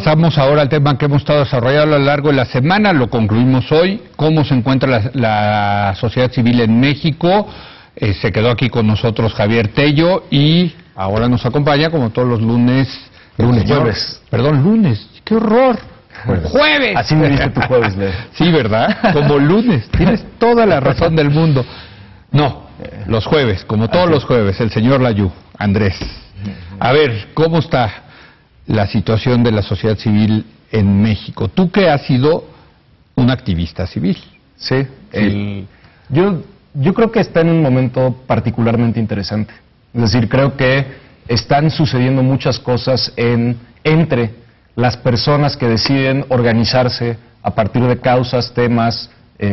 Pasamos ahora al tema que hemos estado desarrollando a lo largo de la semana, lo concluimos hoy, cómo se encuentra la sociedad civil en México. Se quedó aquí con nosotros Javier Tello y ahora nos acompaña como todos los lunes. Jueves. Perdón, lunes, qué horror. ¡Jueves! Así me dice tu jueves, Leo. Sí, ¿verdad? Como lunes, tienes toda la razón del mundo. No, los jueves, como todos los jueves, el señor Layú, Andrés. A ver, ¿cómo está la situación de la sociedad civil en México? Tú que has sido un activista civil. Sí. Yo creo que está en un momento particularmente interesante. Es decir, creo que están sucediendo muchas cosas entre las personas que deciden organizarse a partir de causas, temas,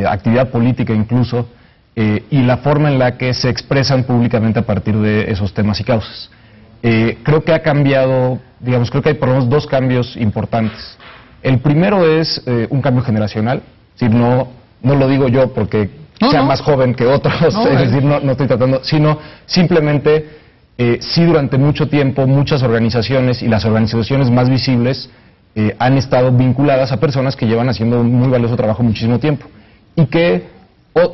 actividad política incluso, y la forma en la que se expresan públicamente a partir de esos temas y causas. Creo que ha cambiado, digamos, creo que hay por lo menos dos cambios importantes. El primero es un cambio generacional, es decir, no lo digo yo porque sea más joven que otros, es decir, no estoy tratando, sino simplemente sí durante mucho tiempo muchas organizaciones y las organizaciones más visibles han estado vinculadas a personas que llevan haciendo un muy valioso trabajo muchísimo tiempo y que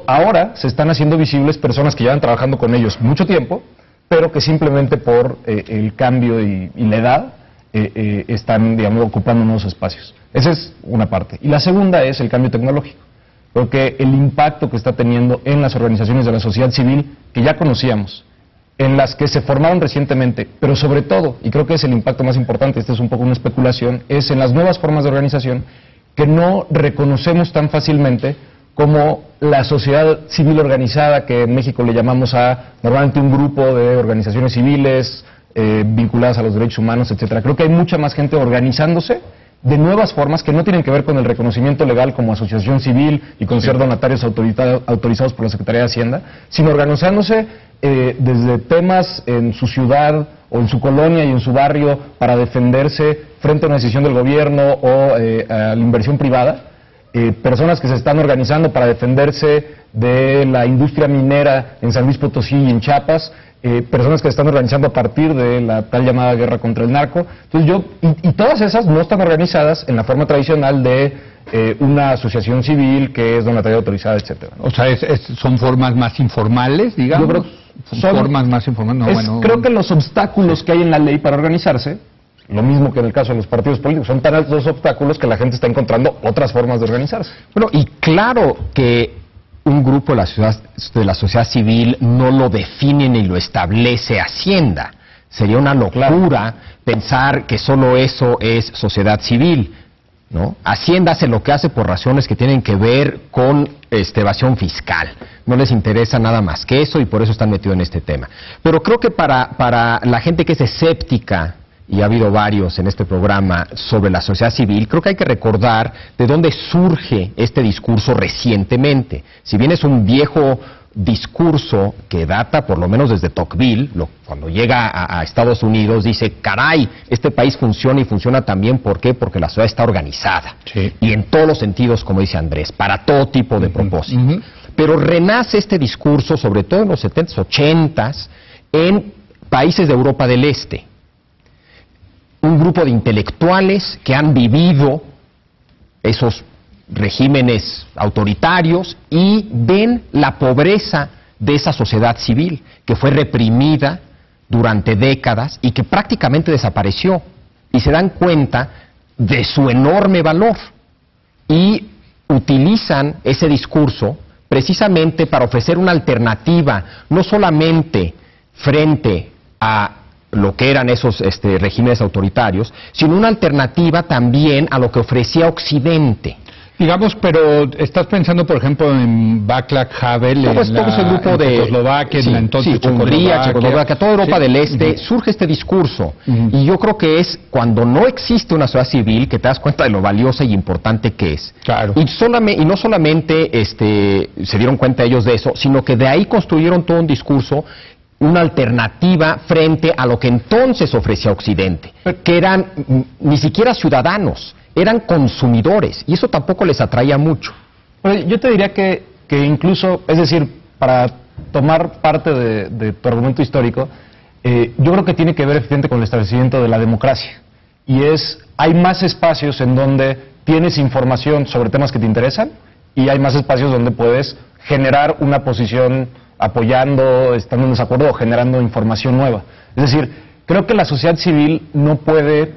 ahora se están haciendo visibles personas que llevan trabajando con ellos mucho tiempo, pero que simplemente por el cambio y la edad están, digamos, ocupando nuevos espacios. Esa es una parte. Y la segunda es el cambio tecnológico. Creo que el impacto que está teniendo en las organizaciones de la sociedad civil, que ya conocíamos, en las que se formaron recientemente, pero sobre todo, y creo que es el impacto más importante, esta es un poco una especulación, es en las nuevas formas de organización que no reconocemos tan fácilmente como la sociedad civil organizada, que en México le llamamos a normalmente un grupo de organizaciones civiles vinculadas a los derechos humanos, etcétera. Creo que hay mucha más gente organizándose de nuevas formas que no tienen que ver con el reconocimiento legal como asociación civil y con ser donatarios autorizados por la Secretaría de Hacienda, sino organizándose desde temas en su ciudad o en su colonia y en su barrio para defenderse frente a una decisión del gobierno o a la inversión privada. Personas que se están organizando para defenderse de la industria minera en San Luis Potosí y en Chiapas, personas que se están organizando a partir de la tal llamada guerra contra el narco. Entonces y todas esas no están organizadas en la forma tradicional de una asociación civil que es donataria autorizada, etcétera. O sea, son formas más informales, digamos. Yo creo son formas más informales. Creo que los obstáculos que hay en la ley para organizarse, lo mismo que en el caso de los partidos políticos, son tan altos los obstáculos que la gente está encontrando otras formas de organizarse. Bueno, y claro que un grupo de la sociedad civil no lo define ni lo establece Hacienda. Sería una locura pensar que solo eso es sociedad civil, ¿no? Hacienda hace lo que hace por razones que tienen que ver con evasión fiscal. No les interesa nada más que eso y por eso están metidos en este tema. Pero creo que para la gente que es escéptica, y ha habido varios en este programa sobre la sociedad civil, creo que hay que recordar de dónde surge este discurso recientemente. Si bien es un viejo discurso que data por lo menos desde Tocqueville, cuando llega a Estados Unidos dice, caray, este país funciona y funciona también, ¿por qué? Porque la sociedad está organizada. Sí. Y en todos los sentidos, como dice Andrés, para todo tipo de propósitos. Pero renace este discurso, sobre todo en los 70s, 80s, en países de Europa del Este. Un grupo de intelectuales que han vivido esos regímenes autoritarios y ven la pobreza de esa sociedad civil que fue reprimida durante décadas y que prácticamente desapareció, y se dan cuenta de su enorme valor y utilizan ese discurso precisamente para ofrecer una alternativa, no solamente frente a lo que eran esos regímenes autoritarios, sino una alternativa también a lo que ofrecía Occidente. Digamos, pero estás pensando, por ejemplo, en Václav Havel, todo ese grupo de Checoslovaquia, en la entonces Hungría, Checoslovaquia, toda Europa del Este, surge este discurso. Y yo creo que es cuando no existe una sociedad civil que te das cuenta de lo valiosa y importante que es. Claro. Y no solamente se dieron cuenta ellos de eso, sino que de ahí construyeron todo un discurso, una alternativa frente a lo que entonces ofrecía Occidente, que eran ni siquiera ciudadanos, eran consumidores, y eso tampoco les atraía mucho. Yo te diría que incluso, es decir, para tomar parte de tu argumento histórico, yo creo que tiene que ver efectivamente con el establecimiento de la democracia. y hay más espacios en donde tienes información sobre temas que te interesan y hay más espacios donde puedes generar una posición apoyando, estando en desacuerdo o generando información nueva. Es decir, creo que la sociedad civil no puede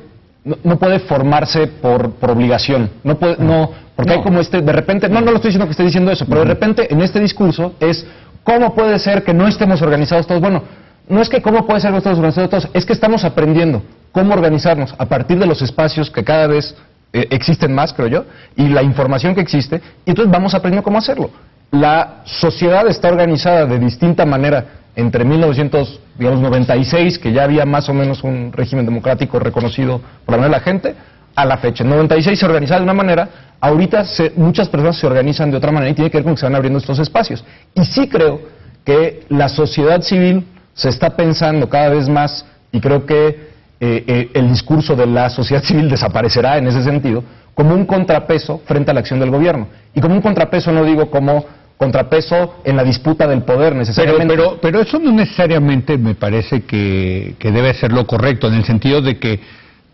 formarse por obligación, porque hay como de repente, no lo estoy diciendo que esté diciendo eso, pero de repente en este discurso es, ¿cómo puede ser que no estemos organizados todos? Bueno, no es que cómo puede ser que no estemos organizados todos, es que estamos aprendiendo cómo organizarnos a partir de los espacios que cada vez existen más, creo yo, y la información que existe, y entonces vamos aprendiendo cómo hacerlo. La sociedad está organizada de distinta manera entre 1996, que ya había más o menos un régimen democrático reconocido por la mayoría de la gente, a la fecha. En 96 se organizaba de una manera, ahorita muchas personas se organizan de otra manera y tiene que ver con que se van abriendo estos espacios. Y sí creo que la sociedad civil se está pensando cada vez más, y creo que el discurso de la sociedad civil desaparecerá en ese sentido, como un contrapeso frente a la acción del gobierno. Y como un contrapeso no digo como contrapeso en la disputa del poder necesariamente. Pero eso no necesariamente me parece que debe ser lo correcto, en el sentido de que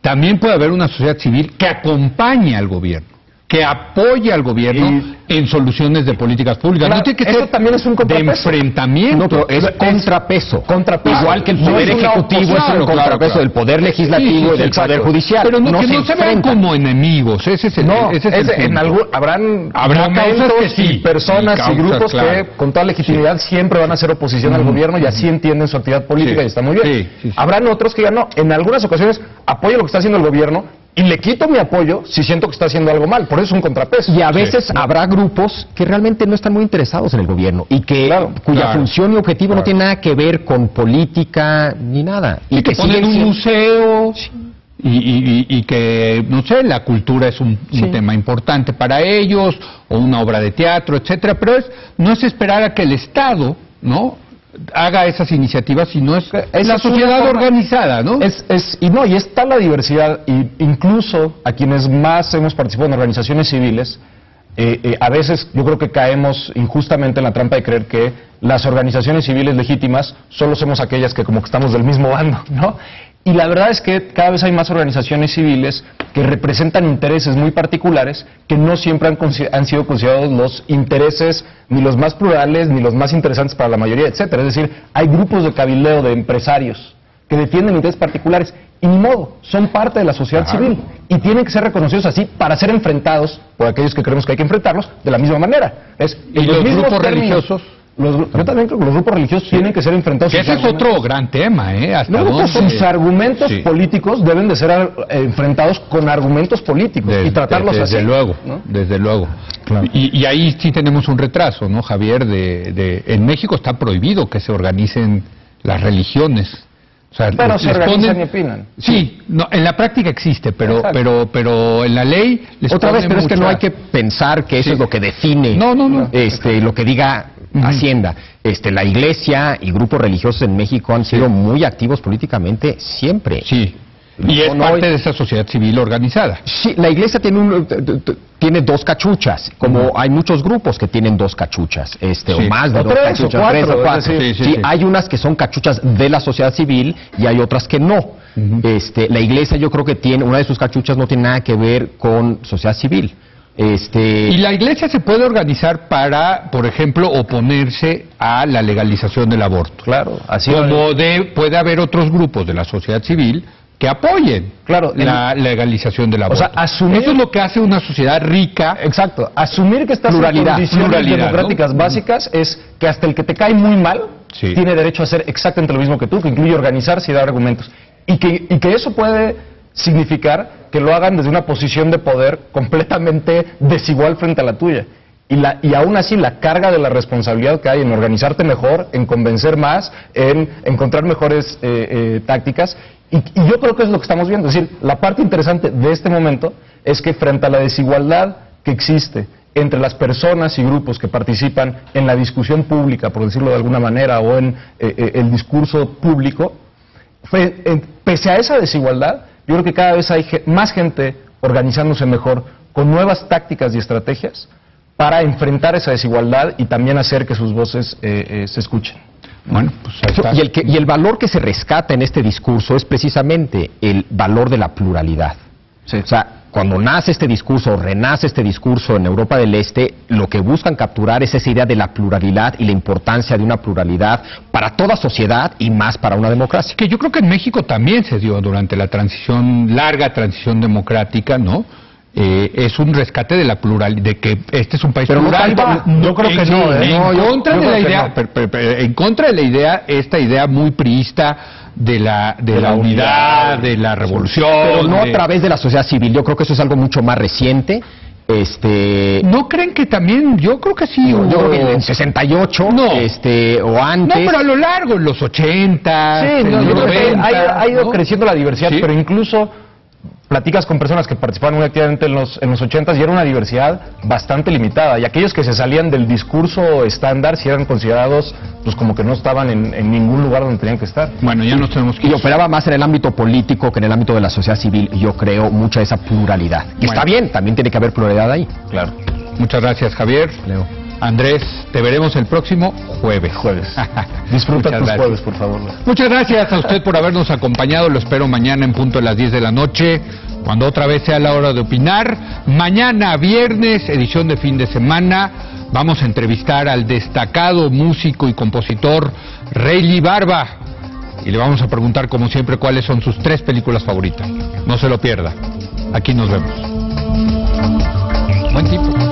también puede haber una sociedad civil que acompañe al gobierno, que apoye al gobierno en soluciones de políticas públicas. Claro, no tiene que eso ser también es un contrapeso. de enfrentamiento. No, es contrapeso. Igual que el poder ejecutivo es un contrapeso del poder legislativo y del poder judicial. Pero que no se vean como enemigos. Ese es el punto. Habrán causas que sí, y personas y grupos que con toda legitimidad siempre van a hacer oposición al gobierno y así entienden su actividad política y está muy bien. Habrán otros que digan, no, en algunas ocasiones apoyo lo que está haciendo el gobierno y le quito mi apoyo si siento que está haciendo algo mal. Por eso es un contrapeso. Y a veces habrá grupos que realmente no están muy interesados en el gobierno y cuya función y objetivo no tiene nada que ver con política ni nada. Y que ponen un museo y que, no sé, la cultura es un tema importante para ellos, o una obra de teatro, etcétera. Pero no es esperar a que el Estado, ¿no?, haga esas iniciativas, sino es la sociedad organizada, ¿no? Y está la diversidad, y incluso a quienes más hemos participado en organizaciones civiles, a veces yo creo que caemos injustamente en la trampa de creer que las organizaciones civiles legítimas solo somos aquellas que como que estamos del mismo bando, ¿no? Y la verdad es que cada vez hay más organizaciones civiles que representan intereses muy particulares que no siempre han sido considerados los intereses ni los más plurales ni los más interesantes para la mayoría, etcétera. Es decir, hay grupos de cabildeo de empresarios que defienden intereses particulares y ni modo, son parte de la sociedad civil y tienen que ser reconocidos así para ser enfrentados por aquellos que creemos que hay que enfrentarlos de la misma manera. ¿Y los grupos religiosos? Yo también creo que los grupos religiosos tienen que ser enfrentados. Que ese es otro gran tema, ¿eh? Sus argumentos políticos deben de ser enfrentados con argumentos políticos y tratarlos así. Desde luego, ¿no? Desde luego. Claro. Y ahí sí tenemos un retraso, ¿no, Javier? En México está prohibido que se organicen las religiones. O sea, pero se organizan y opinan. Sí, no, en la práctica existe, pero en la ley les otra vez, pero es que no hay que pensar que eso es lo que define lo que diga Hacienda. La Iglesia y grupos religiosos en México han sido muy activos políticamente siempre. Sí. Y es parte de esa sociedad civil organizada. Sí, la Iglesia tiene dos cachuchas, como hay muchos grupos que tienen dos cachuchas, o más de dos cachuchas, tres o cuatro. Sí, hay unas que son cachuchas de la sociedad civil y hay otras que no. La Iglesia yo creo que una de sus cachuchas no tiene nada que ver con sociedad civil. Y la Iglesia se puede organizar para, por ejemplo, oponerse a la legalización del aborto. Claro, así puede haber otros grupos de la sociedad civil que apoyen la legalización del aborto. O sea, eso es lo que hace una sociedad rica. Exacto. Asumir que estás en condiciones democráticas básicas es que hasta el que te cae muy mal tiene derecho a hacer exactamente lo mismo que tú, que incluye organizarse y dar argumentos. Y que eso puede significar que lo hagan desde una posición de poder completamente desigual frente a la tuya. Y aún así la carga de la responsabilidad que hay en organizarte mejor, en convencer más, en encontrar mejores tácticas. Y yo creo que es lo que estamos viendo. Es decir, la parte interesante de este momento es que frente a la desigualdad que existe entre las personas y grupos que participan en la discusión pública, por decirlo de alguna manera, o en el discurso público, pese a esa desigualdad, yo creo que cada vez hay más gente organizándose mejor, con nuevas tácticas y estrategias para enfrentar esa desigualdad y también hacer que sus voces se escuchen. Bueno, pues ahí está. Y el valor que se rescata en este discurso es precisamente el valor de la pluralidad. Sí. O sea, cuando nace este discurso, renace este discurso en Europa del Este, lo que buscan capturar es esa idea de la pluralidad y la importancia de una pluralidad para toda sociedad y más para una democracia. Que yo creo que en México también se dio durante la larga transición democrática, ¿no? Es un rescate de la pluralidad, de que este es un país pero plural. yo creo que no, En contra de la idea, esta idea muy priista de la unidad, de la revolución. Pero no a través de la sociedad civil. Yo creo que eso es algo mucho más reciente. ¿No creen que también? Yo creo que sí. Yo creo que en 68, no. O antes. No, pero a lo largo, en los 80, sí, en los yo creo que 90, ha ido ¿no? creciendo la diversidad, ¿Sí? pero incluso platicas con personas que participaban muy activamente en los 80s y era una diversidad bastante limitada, y aquellos que se salían del discurso estándar sí eran considerados pues como que no estaban en ningún lugar donde tenían que estar. Bueno, ya nos tenemos que Y ir. operaba más en el ámbito político que en el ámbito de la sociedad civil. Yo creo mucha de esa pluralidad. Que Bueno. está bien, también tiene que haber pluralidad ahí. Claro. Muchas gracias, Javier. Leo. Andrés, te veremos el próximo jueves. Disfruta Muchas tus gracias. jueves, por favor. Muchas gracias a usted por habernos acompañado. Lo espero mañana en punto de las 10 de la noche, cuando otra vez sea la hora de opinar. Mañana, viernes, edición de fin de semana, vamos a entrevistar al destacado músico y compositor Rayleigh Barba. Y le vamos a preguntar, como siempre, cuáles son sus 3 películas favoritas. No se lo pierda. Aquí nos vemos. Buen tipo.